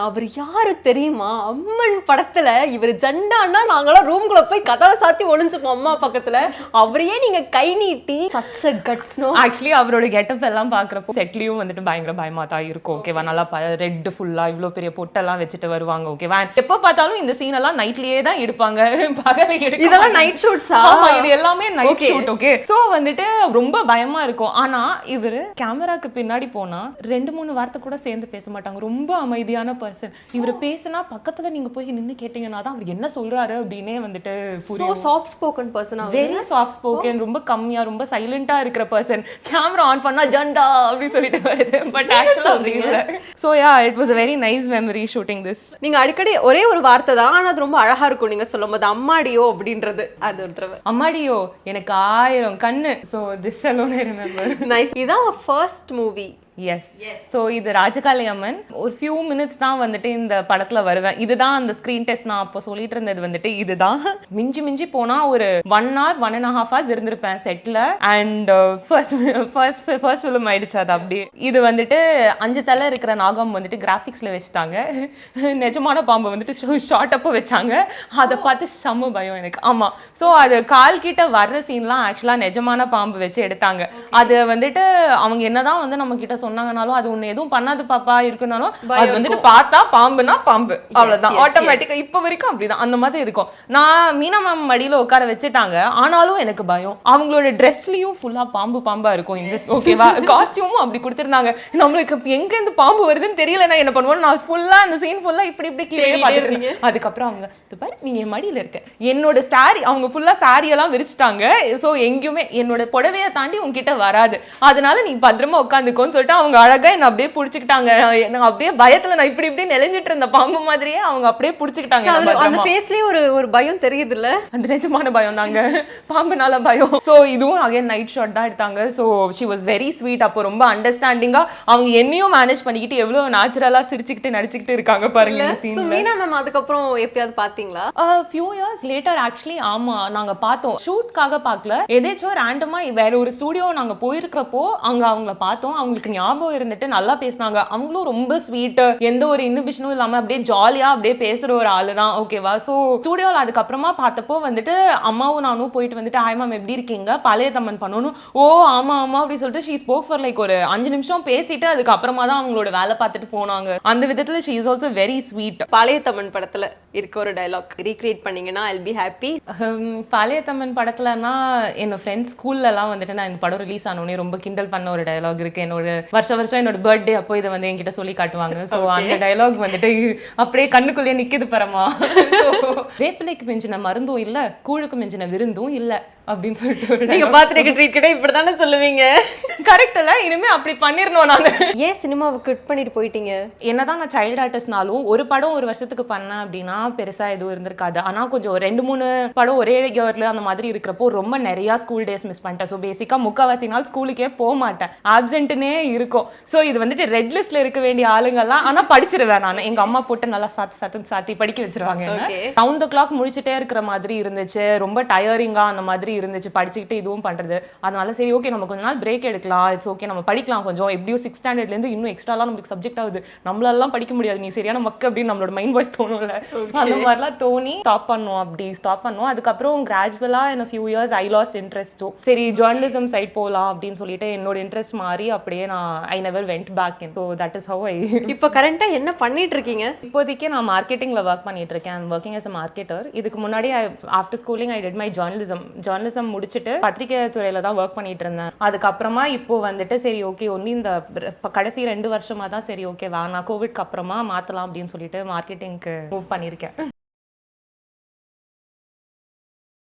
அவர் யாரு தெரியுமா? அம்மன் படத்துல இவர் ஜண்டான்னா நாங்களாம் ரூம்குள்ள போய் கதவை சாத்தி ஒளிஞ்சுப்போம் அம்மா பக்கத்துல. அவரையே நீங்க கை நீட்டி such a guts no. Actually அவரோட கெட்டப் எல்லாம் பாக்குறப்போ செட்லயும் வந்துட்டு பயங்கர பயமா தான் இருக்கும். ஓகேவா, நல்லா ரெட் ஃபுல்லா இவ்வளவு பெரிய பொட்டெல்லாம் வச்சுட்டு வருவாங்க. ஓகேவா, எப்போ பார்த்தாலும் இந்த சீன் எல்லாம் நைட்லயே தான் எடுப்பாங்க, பகல எடுக்க. இதெல்லாம் நைட் ஷூட்ஸா? ஆமா, இது எல்லாமே நைட் ஷூட். ஓகே, சோ வந்துட்டு ரொம்ப பயமா இருக்கும். ஆனா இவரு கேமராக்கு பின்னாடி போனா 2-3 வார்த்தை கூட சேர்ந்து பேச மாட்டாங்க. ரொம்ப அமைதியான பர்சன். இவரு பேசினா பக்கத்துல நீங்க போய் நின்னு கேட்டீங்கன்னா தான் அவர் என்ன சொல்றாரு அப்படினே வந்துட்டு புரியும். So soft spoken person. Very soft spoken, ரொம்ப கம்மியா ரொம்ப சைலண்டா இருக்கிற பர்சன். கேமரா ஆன் பண்ணா ஜண்டா அப்படி சொல்லிட்டு வருது. பட் ஆக்சுவலா அப்படி இல்ல. So yeah, it was a very nice memory shooting this. நீங்க அடிக்கடி ஒரே ஒரு வார்த்தை தான், ஆனா அது ரொம்ப அழகா இருக்கும் நீங்க சொல்லும்போது. அம்மாடியோ அப்படின்றது அது ஒரு தடவை. அம்மாடியோ எனக்கு 1000 கண்ணு. So this alone I remember. Nice. இதான் ஃபர்ஸ்ட் மூவி. எஸ். ஸோ இது ராஜகாளி அம்மன். ஒரு ஃபியூ மினிட்ஸ் தான் வந்துட்டு இந்த படத்தில் வருவேன். இதுதான் அந்த ஸ்க்ரீன் டெஸ்ட் நான் அப்போ சொல்லிட்டு இருந்தது வந்துட்டு இதுதான். மிஞ்சி மிஞ்சி போனால் ஒரு 1 hour 1.5 hours இருந்திருப்பேன் செட்டில். அண்ட் ஃபர்ஸ்ட் ஃபிலிம் ஆயிடுச்சு அது அப்படி. இது வந்துட்டு 5 தலை இருக்கிற நாகம் வந்துட்டு கிராஃபிக்ஸில் வச்சுட்டாங்க. நிஜமான பாம்பை வந்துட்டு ஷார்ட் அப்போ வச்சாங்க. அதை பார்த்து செம்ம பயம் எனக்கு. ஆமாம், ஸோ அது கால் கிட்ட வர்ற சீன்லாம் ஆக்சுவலாக நிஜமான பாம்பு வச்சு எடுத்தாங்க. அது வந்துட்டு அவங்க என்னதான் வந்து நம்ம கிட்ட சொன்னாங்கனாலும் அது ஒண்ணு எதுவும் பண்ணாது பாப்பா இருக்குனாலும் அது வந்துட்டு பார்த்தா பாம்புனா பாம்பு அவ்வளவுதான். ஆட்டோமேட்டிக்கா இப்ப வரைக்கும் அப்படிதான் அந்த மாதிரி இருக்கும். நான் மீனா மேம் மடியில உட்கார வச்சுட்டாங்க, ஆனாலும் எனக்கு பயம். அவங்களோட ட்ரெஸ்லயும் ஃபுல்லா பாம்பா இருக்கும். இந்த ஓகேவா, காஸ்டியூமும் அப்படி கொடுத்திருந்தாங்க. நம்மளுக்கு எங்க இருந்து பாம்பு வருதுன்னு தெரியல. நான் என்ன பண்ணுவேன், நான் ஃபுல்லா அந்த சீன் ஃபுல்லா இப்படி கீழே பார்த்துட்டு இருந்தேன். அதுக்கப்புறம் அவங்க பாரு நீங்க என் மடியில இருக்க, என்னோட சாரி அவங்க ஃபுல்லா சாரி எல்லாம் விரிச்சிட்டாங்க. ஸோ எங்கேயுமே என்னோட புடவையை தாண்டி உங்ககிட்ட வராது, அதனால நீ பத்திரமா உட்காந்துக்கோன்னு சொல்லிட்டு அவங்க அழகா என்ன அப்படியே புடிச்சுக்கிட்டாங்க. எனக்கு அப்படியே பயத்துல நான் இப்படி நெளிஞ்சிட்டு இருந்த பாம்பு மாதிரியே அவங்க அப்படியே புடிச்சுக்கிட்டாங்க. அந்த ஃபேஸ்லயே ஒரு பயம் தெரியுது இல்ல, அந்த நிஜமான பயம் தாங்க, பாம்புனால பயம். சோ இதுவும் அகைன் நைட் ஷாட் தான் எடுத்தாங்க. So she was very sweet. அப்போ ரொம்ப அண்டர்ஸ்டாண்டிங்கா அவங்க என்னையும் மேனேஜ் பண்ணிக்கிட்டு எவ்வளவு நேச்சுரலா சிரிச்சுக்கிட்டு நடிச்சுக்கிட்டு இருக்காங்க பாருங்க இந்த சீன்ல. மீனா மேம் அதுக்கப்புறம் எப்பயாவது பாத்தீங்களா? few years later actually. ஆமா, நாங்க பார்த்தோம். ஷூட்காக பார்க்கல, எதேச்சோ ரேண்டமா வேற ஒரு ஸ்டுடியோ நாங்க போயிருக்கிறப்போ அங்க அவங்கள பார்த்தோம். அவங்களுக்கு ஞாபகம் இருந்துட்டு நல்லா பேசினாங்க. அவங்களும் ரொம்ப ஸ்வீட், எந்த ஒரு இன்ஹிபிஷனும் இல்லாம அப்படியே ஜாலியா அப்படியே பேசுற ஒரு ஆளு தான். ஓகேவா, சோ ஸ்டுடியோல அதுக்கப்புறமா பார்த்தப்போ வந்துட்டு அம்மாவும் நானும் போயிட்டு வந்துட்டு ஹாய் மேம் எப்படி இருக்கீங்க, பழைய தம்மன் பண்ணணும். ஓ ஆமா அப்படி சொல்லிட்டு ஷீ ஸ்போக் ஃபார் லைக் ஒரு 5 நிமிஷம் பேசிட்டு அதுக்கப்புறமா தான் அவங்களோட வேலை பார்த்துட்டு போனாங்க. அந்த விதத்துல she is also very sweet. பழைய தம்மன் படத்துல இருக்க ஒரு டயலாக் ரீக்ரியேட் பண்ணீங்கன்னா I'll be happy. பழைய தம்மன் படத்துலனா என்னோட ஃப்ரெண்ட்ஸ் ஸ்கூல்ல எல்லாம் வந்துட்டு நான் இந்த படம் ரிலீஸ் ஆனோடனே ரொம்ப கிண்டல் பண்ண ஒரு டயலாக் இருக்கு. என்னோட வருஷம் என்னோட பர்த்டே அப்போ இதை வந்து என்கிட்ட சொல்லி காட்டுவாங்க. ஸோ அந்த டயலாக் வந்துட்டு அப்படியே கண்ணுக்குள்ளேயே நிக்குது பரமா. வேப்பிலைக்கு மிஞ்சின மருந்தும் இல்ல, கூழுக்கு மிஞ்சின விருந்தும் இல்ல அப்படின்னு சொல்லிட்டு நீங்க பாத்துட்டு ட்ரீட் கிட்ட இப்படிதானே சொல்லுவீங்க. கரெக்ட் இல்ல? இனிமே அப்படி பண்ணிரணும். நான் ஏன் சினிமாவை குவிட் பண்ணிட்டு போயிட்டீங்க? என்னதான் நான் சைல்ட் ஆர்டிஸ்ட்னாலும் ஒரு படம் ஒரு வருஷத்துக்கு பண்ணேன் அப்படின்னா பெருசா எதுவும் இருந்திருக்காது. ஆனா கொஞ்சம் 2-3 படம் ஒரே இயர்ல அந்த மாதிரி இருக்கிறப்போ ரொம்ப நிறைய ஸ்கூல் டேஸ் மிஸ் பண்ணிட்டேன். ஸோ பேசிக்கா 3/4 நாள் ஸ்கூலுக்கே போக மாட்டேன், ஆப்சென்ட்னே இருக்கும். ஸோ இது வந்துட்டு ரெட் லிஸ்ட்ல இருக்க வேண்டிய ஆளுங்கெல்லாம் ஆனா படிச்சிருவேன் நான். எங்க அம்மா போட்டு நல்லா சாத்தி படிக்க வச்சிருவாங்க. ரவுண்ட் த கிளாக் முடிச்சுட்டே இருக்கிற மாதிரி இருந்துச்சு, ரொம்ப டயரிங்கா அந்த மாதிரி இருந்துச்சு படிச்சுக்கிட்டு இதுவும் பண்றது. அதனால சரி ஓகே நம்ம கொஞ்ச நாள் பிரேக் எடுக்கலாம், இட்ஸ் ஓகே நம்ம படிக்கலாம் கொஞ்சம். எப்படியும் 6th ஸ்டாண்டர்ட்ல இருந்து இன்னும் எக்ஸ்ட்ராலாம் நமக்கு சப்ஜெக்ட் ஆகுது, நம்மளாலாம் படிக்க முடியாது, நீ சரியான மக்கு அப்படின்னு நம்மளோட மைண்ட் வாய்ஸ் தோணும்ல. அந்த மாதிரிலாம் தோணி ஸ்டாப் பண்ணுவோம். அதுக்கப்புறம் கிராஜுவலா in a few years I lost interest. சரி ஜர்னலிசம் சைட் போகலாம் அப்படின்னு சொல்லிட்டு என்னோட இன்ட்ரெஸ்ட் மாறி அப்படியே நான் I never went back in. So that is how I. இப்போ கரண்டா என்ன பண்ணிட்டு இருக்கீங்க? இப்போதைக்கு நான் மார்க்கெட்டிங்ல ஒர்க் பண்ணிட்டு இருக்கேன். I'm working as a marketer. இதுக்கு முன்னாடி after schooling I did my journalism முடிச்சிட்டு பத்திரிகை துறையில தான் ஒர்க் பண்ணிட்டு இருந்தேன். அதுக்கப்புறமா இப்போ வந்துட்டு சரி ஓகே ஒன்லி இந்த கடைசி 2 வருஷமா தான் சரி ஓகே நான் கோவிட்க்கு அப்புறமா மாத்தலாம் அப்படின்னு சொல்லிட்டு மார்க்கெட்டிங்க்கு மூவ் பண்ணியிருக்கேன்.